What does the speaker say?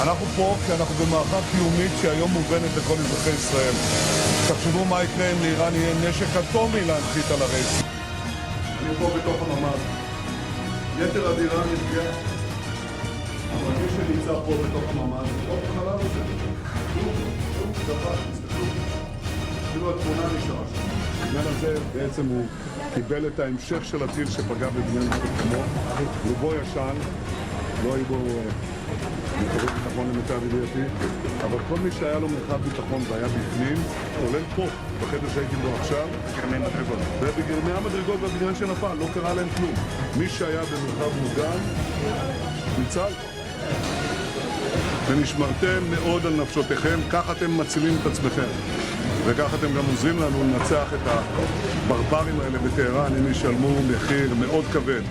אנחנו פה כי אנחנו במערכה קיומית שהיום מובנת לכל אזרחי ישראל. תחשבו מה יקרה אם לאיראן יהיה נשק אטומי להנחית על הרצף. אני פה בתוך הממ"ד. יתר הדירה נפגעה. אבל מי שנמצא פה בתוך הממ"ד, פה בחלל הזה. שום דבר, תסתכלו. אפילו התמונה נשארה שם. העניין הזה בעצם הוא קיבל את ההמשך של הטיל שפגע בבניין כמו. רובו ישן, לא היו בו מרחבי ביטחון למיטב ידיעתי, אבל כל מי שהיה לו מרחב ביטחון והיה בפנים, כולל פה, בחדר שהייתי בו עכשיו, ובגרמי המדרגות בבניין שנפל, לא קרה להם כלום. מי שהיה במרחב מוגן, ניצל. ונשמרתם מאוד על נפשותיכם, כך אתם מצילים את עצמכם. וכך אתם גם עוזרים לנו לנצח את הברברים האלה בטהרן, הם ישלמו מחיר מאוד כבד.